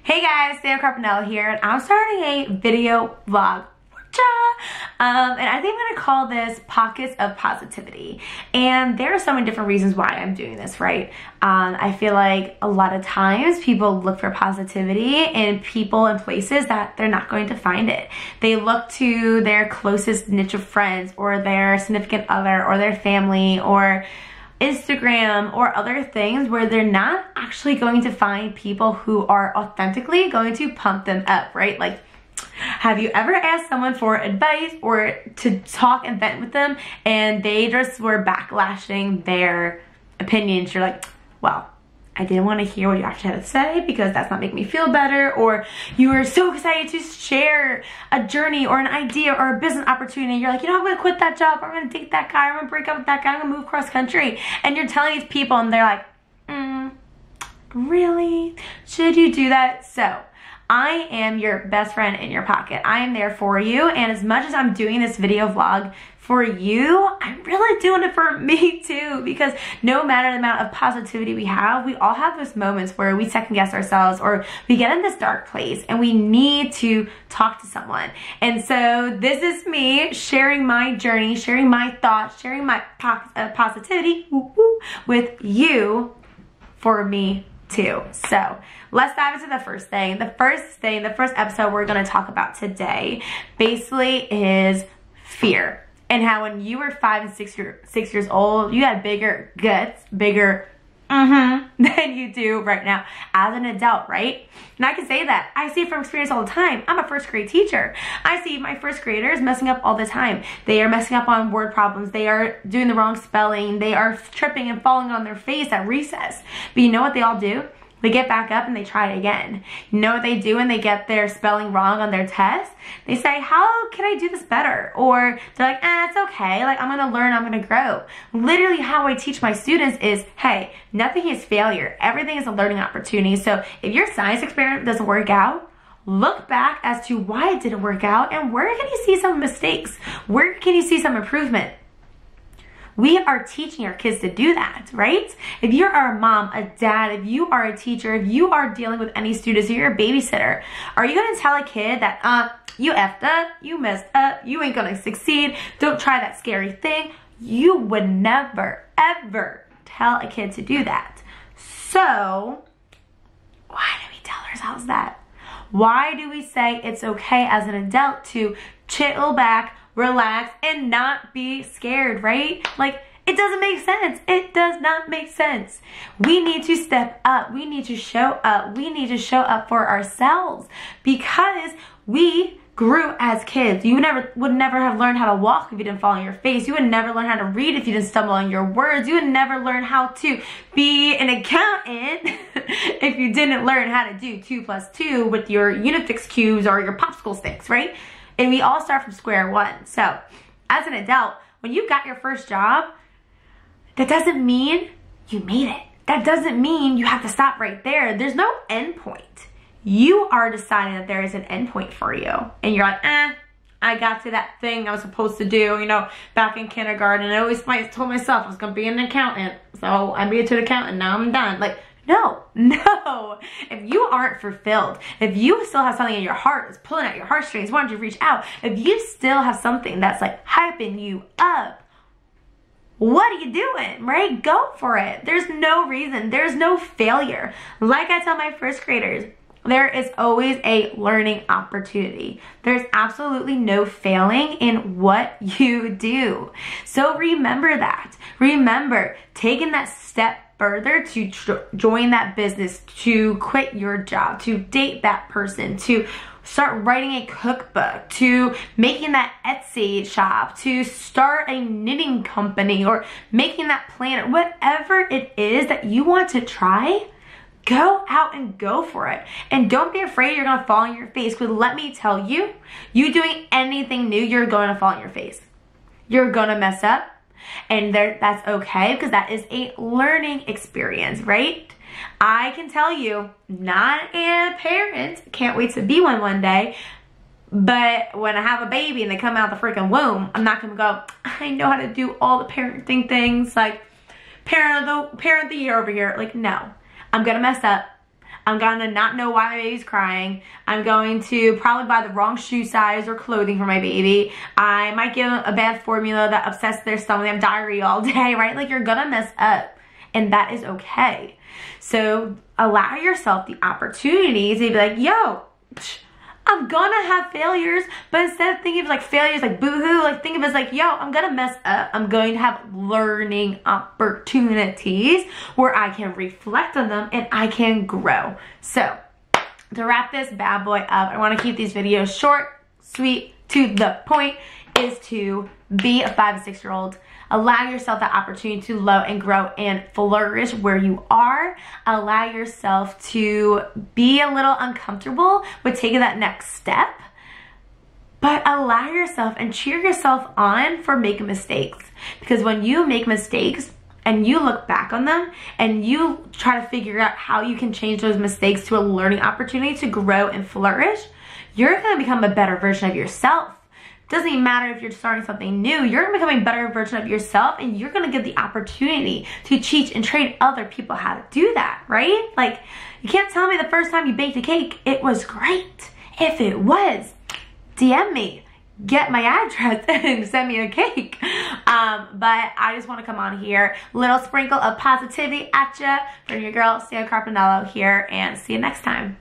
Hey guys, Sam Carpinello here, and I'm starting a video vlog. And I think I'm gonna call this Pockets of Positivity. And there are so many different reasons why I'm doing this, right? I feel like a lot of times people look for positivity in people and places that they're not going to find it. They look to their closest niche of friends or their significant other or their family or Instagram or other things where they're not actually going to find people who are authentically going to pump them up, right? Like, have you ever asked someone for advice or to talk and vent with them and they just were backlashing their opinions? You're like, well, I didn't want to hear what you actually had to say because that's not making me feel better. Or you were so excited to share a journey or an idea or a business opportunity. You're like, you know, I'm gonna quit that job, or I'm gonna date that guy, or I'm gonna break up with that guy, I'm gonna move cross country. And you're telling these people and they're like, really? Should you do that? So I am your best friend in your pocket. I am there for you, and as much as I'm doing this video vlog for you, I'm really doing it for me too, because no matter the amount of positivity we all have those moments where we second guess ourselves or we get in this dark place and we need to talk to someone. And so this is me sharing my journey, sharing my thoughts, sharing my pockets of positivity with you for me too. So let's dive into the first thing. The first episode we're going to talk about today basically is fear, and how when you were 5 and 6 years old, you had bigger guts, bigger than you do right now as an adult, right? And I can say that. I see it from experience all the time. I'm a first grade teacher. I see my first graders messing up all the time. They are messing up on word problems. They are doing the wrong spelling. They are tripping and falling on their face at recess. But you know what they all do? They get back up and they try it again. You know what they do when they get their spelling wrong on their test? They say, how can I do this better? Or they're like, it's okay. Like, I'm gonna learn, I'm gonna grow. Literally how I teach my students is, hey, nothing is failure. Everything is a learning opportunity. So if your science experiment doesn't work out, look back as to why it didn't work out and where can you see some mistakes? Where can you see some improvement? We are teaching our kids to do that, right? If you're a mom, a dad, if you are a teacher, if you are dealing with any students, if you're a babysitter, are you gonna tell a kid that, you effed up, you messed up, you ain't gonna succeed, don't try that scary thing? You would never, ever tell a kid to do that. So, why do we tell ourselves that? Why do we say it's okay as an adult to chill back, relax, and not be scared, right? Like, it doesn't make sense. It does not make sense. We need to step up. We need to show up. We need to show up for ourselves because we grew as kids. You would never have learned how to walk if you didn't fall on your face. You would never learn how to read if you didn't stumble on your words. You would never learn how to be an accountant if you didn't learn how to do 2 + 2 with your Unifix cubes or your popsicle sticks, right? And we all start from square one. So as an adult, when you got your first job, that doesn't mean you made it. That doesn't mean you have to stop right there. There's no end point. You are deciding that there is an end point for you. And you're like, I got to that thing I was supposed to do, you know, back in kindergarten. I always told myself I was gonna be an accountant. So I made it to an accountant, now I'm done. Like, no. If you aren't fulfilled, if you still have something in your heart that's pulling at your heartstrings, wanting to reach out, if you still have something that's like hyping you up, what are you doing, right? Go for it. There's no reason. There's no failure. Like I tell my first graders, there is always a learning opportunity. There's absolutely no failing in what you do. So remember that. Remember taking that step further to join that business, to quit your job, to date that person, to start writing a cookbook, to making that Etsy shop, to start a knitting company, or making that planner, whatever it is that you want to try, go out and go for it. And don't be afraid you're gonna fall on your face, because let me tell you, you doing anything new, you're gonna fall on your face. You're gonna mess up. And that's okay, because that is a learning experience, right? I can tell you, not a parent, can't wait to be one day, but when I have a baby and they come out the freaking womb, I'm not gonna go, I know how to do all the parenting things, like parent of the year over here. Like, no, I'm gonna mess up. I'm gonna not know why my baby's crying. I'm going to probably buy the wrong shoe size or clothing for my baby. I might give them a bad formula that upsets their stomach. They have diarrhea all day, right? Like, you're gonna mess up, and that is okay. So allow yourself the opportunity to be like, yo, I'm gonna have failures, but instead of thinking of like failures like boo-hoo, like think of it as like, yo, I'm gonna mess up. I'm going to have learning opportunities where I can reflect on them and I can grow. So to wrap this bad boy up, I wanna keep these videos short, sweet, to the point, is to be a 5 to 6 year old. Allow yourself the opportunity to love and grow and flourish where you are. Allow yourself to be a little uncomfortable with taking that next step. But allow yourself and cheer yourself on for making mistakes. Because when you make mistakes and you look back on them and you try to figure out how you can change those mistakes to a learning opportunity to grow and flourish, you're gonna become a better version of yourself. Doesn't even matter if you're starting something new, you're gonna become a better version of yourself, and you're gonna get the opportunity to teach and train other people how to do that, right? Like, you can't tell me the first time you baked a cake, it was great. If it was, DM me, get my address and send me a cake. But I just wanna come on here, little sprinkle of positivity at ya from your girl, Sam Carpinello here, and see you next time.